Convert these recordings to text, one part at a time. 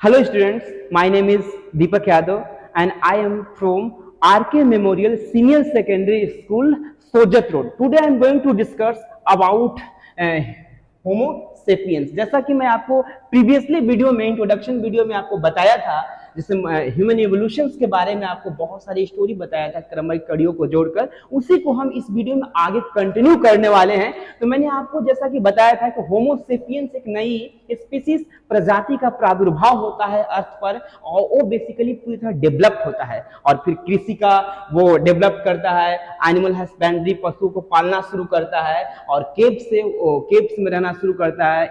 Hello students, my name is Deepak Yadav and I am from RK Memorial Senior Secondary School, Sojat Road. Today I am going to discuss about uh, Homo sapiens. जैसा कि मैं आपको previously video में introduction video में आपको बताया था, जिसमें ह्यूमन इवोल्यूशंस के बारे में आपको बहुत सारी स्टोरी बताया था क्रमिक कड़ियों को जोड़कर, उसी को हम इस वीडियो में आगे कंटिन्यू करने वाले हैं। तो मैंने आपको जैसा कि बताया था कि होमो सेपियंस एक नई स्पीसीज प्रजाति का प्रादुर्भाव होता है अर्थ पर, और वो बेसिकली पूरी तरह डेवलप होता है और फिर कृषि का वो डेवलप करता है, एनिमल हस्बेंड्री पशु को पालना शुरू करता है और केव्स में रहना शुरू करता है,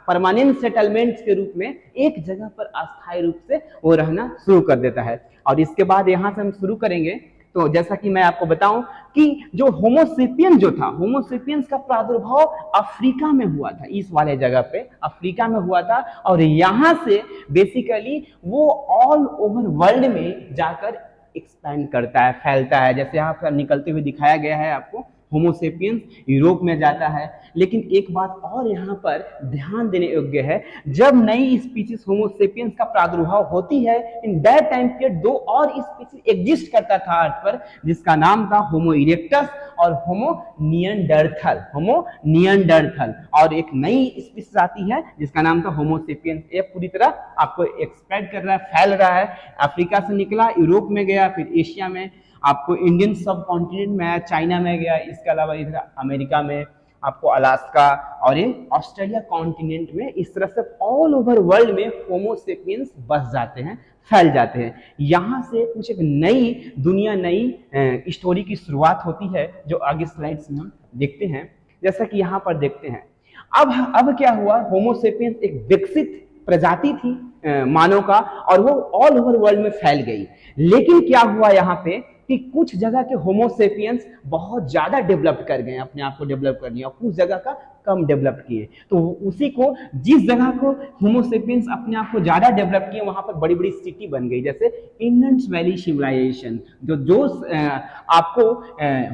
परमानेंट सेटलमेंट्स के रूप में एक जगह पर अस्थायी रूप से वो रहना शुरू कर देता है। और इसके बाद यहाँ से हम शुरू करेंगे। तो जैसा कि मैं आपको बताऊं कि जो होमोसेपियन जो था, होमोसेपियंस का प्रादुर्भाव अफ्रीका में हुआ था, इस वाले जगह पे अफ्रीका में हुआ था, और यहाँ से बेसिकली वो ऑल ओवर वर्ल्ड में जाकर एक्सपैंड करता है, फैलता है। जैसे यहाँ पर निकलते हुए दिखाया गया है आपको, होमोसेपियंस यूरोप में जाता है। लेकिन एक बात और यहाँ पर ध्यान देने योग्य है, जब नई स्पीसीज होमोसेपियंस का प्रादुर्भाव होती है, इन दैट टाइम पीरियड दो और स्पीसीज एग्जिस्ट करता था अर्थ पर, जिसका नाम था होमो इरेक्टस और होमो नियंडरथल, और एक नई स्पीसीज आती है जिसका नाम था होमोसेपियंस। ये पूरी तरह आपको एक्सपेंड कर रहा है, फैल रहा है, अफ्रीका से निकला, यूरोप में गया, फिर एशिया में, आपको इंडियन सब कॉन्टिनेंट में आया, चाइना में गया, इसके अलावा इधर अमेरिका में, आपको अलास्का और ये ऑस्ट्रेलिया कॉन्टिनेंट में, इस तरह से ऑल ओवर वर्ल्ड में होमोसेपियंस बस जाते हैं, फैल जाते हैं। यहाँ से कुछ एक नई दुनिया, नई स्टोरी की शुरुआत होती है, जो आगे स्लाइड्स में हम देखते हैं। जैसा कि यहाँ पर देखते हैं, अब क्या हुआ, होमोसेपियंस एक विकसित प्रजाति थी मानव का, और वो ऑल ओवर वर्ल्ड में फैल गई। लेकिन क्या हुआ यहाँ पे कि कुछ जगह के होमोसेपियंस बहुत ज्यादा डेवलप कर गए, अपने आप को डेवलप कर लिया, कुछ जगह का कम डेवलप किए। तो उसी को, जिस जगह को होमोसेपियंस अपने आप को ज्यादा डेवलप किए, वहां पर बड़ी बड़ी सिटी बन गई। जैसे इंडस वैली सिविलाइजेशन, जो आपको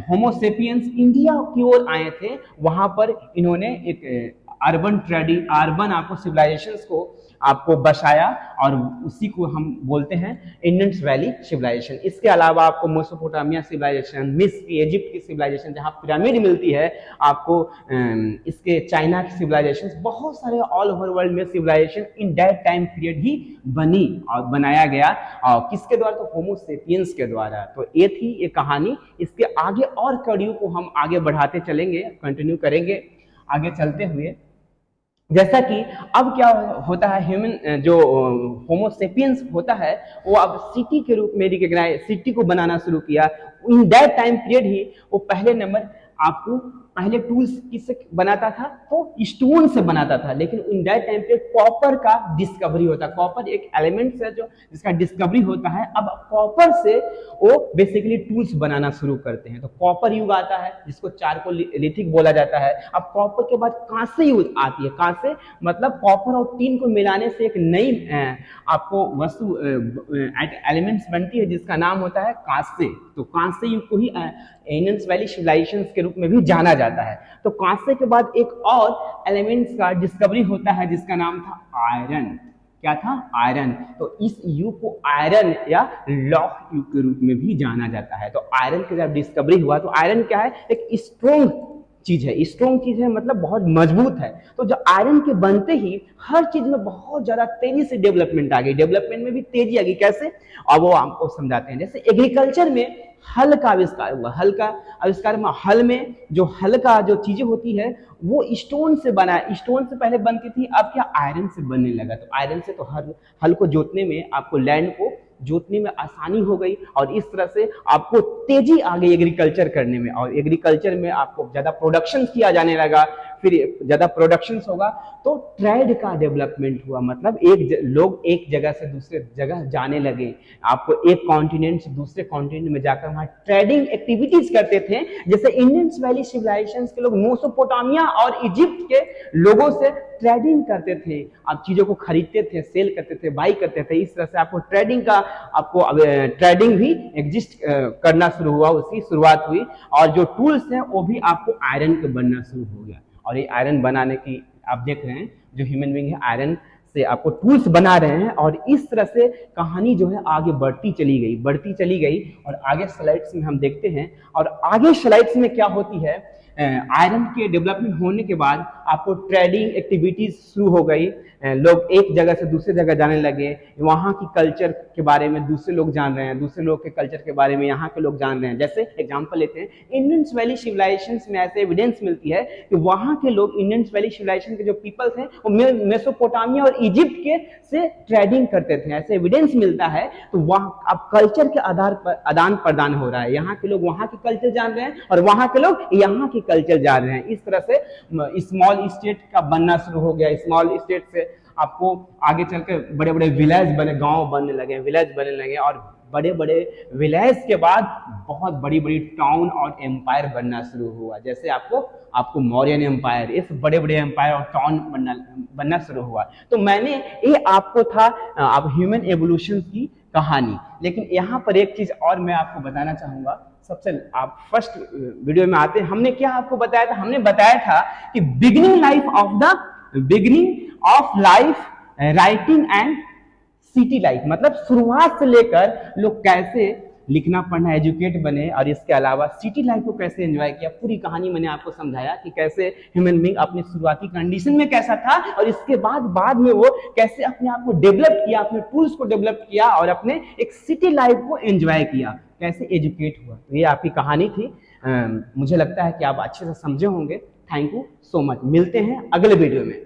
होमोसेपियंस इंडिया की ओर आए थे, वहां पर इन्होंने एक अर्बन आपको सिविलाइजेशंस को आपको बसाया, और उसी को हम बोलते हैं इंडस वैली सिविलाइजेशन। इसके अलावा आपको मेसोपोटामिया सिविलाइजेशन, मिस्र इजिप्ट की सिविलाइजेशन जहां पिरामिड मिलती है, आपको इसके चाइना की सिविलाइजेशन, बहुत सारे ऑल ओवर वर्ल्ड में civilization in that time period ही बनी और बनाया गया, और किसके द्वारा, तो होमोसेपियंस के द्वारा। तो ये थी ये कहानी। इसके आगे और कड़ियों को हम आगे बढ़ाते चलेंगे, कंटिन्यू करेंगे आगे चलते हुए। जैसा कि अब क्या होता है, ह्यूमन जो होमोसेपियंस होता है, वो अब सिटी के रूप में रिकॉग्नाइज, सिटी को बनाना शुरू किया। इन दैट टाइम पीरियड ही वो पहले नंबर आपको पहले टूल्स किससे बनाता था, तो स्टोन से बनाता था। लेकिन इन दैट टाइम पे कॉपर का डिस्कवरी होता है, कॉपर एक एलिमेंट है जो जिसका डिस्कवरी होता है। अब कॉपर से वो बेसिकली टूल्स बनाना शुरू करते हैं। तो कॉपर युग आता है, जिसको चारकोलिथिक बोला जाता है। अब कॉपर के बाद कांसे युग आती है। कांसे मतलब कॉपर और टीन को मिलाने से एक नई आपको वस्तु एलिमेंट्स बनती है, जिसका नाम होता है कांसे। तो कांसे युग को ही इंडस वैली सिविलाइजेशंस के रूप में भी जाना जाता है। तो कांसे के बाद एक और एलिमेंट्स का डिस्कवरी होता है, जिसका नाम था आयरन। क्या था? आयरन। तो इस युग को आयरन या लौह युग के रूप में भी जाना जाता है। तो आयरन की जब डिस्कवरी हुआ, तो आयरन क्या है, एक स्ट्रॉन्ग चीज है, स्ट्रॉन्ग चीज है मतलब बहुत मजबूत है। तो जो आयरन के बनते ही हर चीज में बहुत ज्यादा तेजी से डेवलपमेंट आ गई, डेवलपमेंट में भी तेजी आ गई। कैसे? अब वो आपको समझाते हैं। जैसे एग्रीकल्चर में हल का आविष्कार हुआ, हल का आविष्कार में, हल में जो हल का जो चीजें होती है वो स्टोन से बना, स्टोन से पहले बनती थी, अब क्या आयरन से बनने लगा। तो आयरन से तो हल को जोतने में, आपको लैंड को जोतने में आसानी हो गई, और इस तरह से आपको तेजी आ गई एग्रीकल्चर करने में, और एग्रीकल्चर में आपको ज्यादा प्रोडक्शन किया जाने लगा। फिर ज्यादा प्रोडक्शन होगा तो ट्रेड का डेवलपमेंट हुआ, मतलब लोग एक जगह से दूसरे जगह जाने लगे। आपको एक कॉन्टिनेंट से दूसरे कॉन्टिनेंट में जाकर वहां ट्रेडिंग एक्टिविटीज करते थे। जैसे इंडस वैली सिविलाइजेशन के लोग मेसोपोटामिया और इजिप्ट के लोगों से ट्रेडिंग करते थे, आप चीजों को खरीदते थे, सेल करते थे, बाई करते थे। इस तरह से आपको ट्रेडिंग भी एग्जिस्ट करना शुरू हुआ, उसकी शुरुआत हुई। और जो टूल्स हैं वो भी आपको आयरन के बनना शुरू हो गया। और ये आयरन बनाने की आप देख रहे हैं, जो ह्यूमन बीइंग है आयरन से आपको टूल्स बना रहे हैं, और इस तरह से कहानी जो है आगे बढ़ती चली गई। और आगे स्लाइड्स में हम देखते हैं, और आगे स्लाइड्स में क्या होती है, आयरन के डेवलपमेंट होने के बाद आपको ट्रेडिंग एक्टिविटीज शुरू हो गई, लोग एक जगह से दूसरी जगह जाने लगे, वहाँ की कल्चर के बारे में दूसरे लोग जान रहे हैं, दूसरे लोग के कल्चर के बारे में यहाँ के लोग जान रहे हैं। जैसे एग्जांपल लेते हैं, इंडियंस वैली सिविलाइजेशन में ऐसे एविडेंस मिलती है कि वहाँ के लोग, इंडियंस वैली सिविलाइजेशन के जो पीपल्स हैं, वो मेसोपोटामिया और इजिप्ट के से ट्रेडिंग करते थे, ऐसे एविडेंस मिलता है। तो वहाँ अब कल्चर के आधार पर आदान प्रदान हो रहा है, यहाँ के लोग वहाँ के कल्चर जान रहे हैं और वहाँ के लोग यहाँ के कल्चर जान रहे हैं। इस तरह से स्मॉल स्टेट का बनना शुरू हो गया। स्मॉल स्टेट से आपको आगे चलकर बड़े बड़े विलेज बने, गांव बनने लगे, विलेज बनने लगे, और बड़े बड़े विलेज के बाद बहुत बड़ी बड़ी टाउन और एम्पायर बनना शुरू हुआ। जैसे आपको मौर्यन एम्पायर, इस बड़े बड़े एम्पायर और टाउन बनना शुरू हुआ। तो मैंने ये आपको था आप ह्यूमन एवोल्यूशन की कहानी। लेकिन यहाँ पर एक चीज और मैं आपको बताना चाहूंगा। सबसे आप फर्स्ट वीडियो में आते हैं, हमने क्या आपको बताया था? हमने बताया था कि beginning of life writing and city life, मतलब शुरुआत से लेकर लोग कैसे लिखना पढ़ना एजुकेट बने, और इसके अलावा सिटी लाइफ को कैसे एंजॉय किया। पूरी कहानी मैंने आपको समझाया कि कैसे ह्यूमन बीइंग अपनी शुरुआती कंडीशन में कैसा था, और इसके बाद में वो कैसे अपने आप को डेवलप किया, अपने टूल्स को डेवलप किया, और अपने एक सिटी लाइफ को एंजॉय किया, कैसे एजुकेट हुआ। तो ये आपकी कहानी थी। मुझे लगता है कि आप अच्छे से समझे होंगे। Thank you so much. मिलते हैं अगले वीडियो में।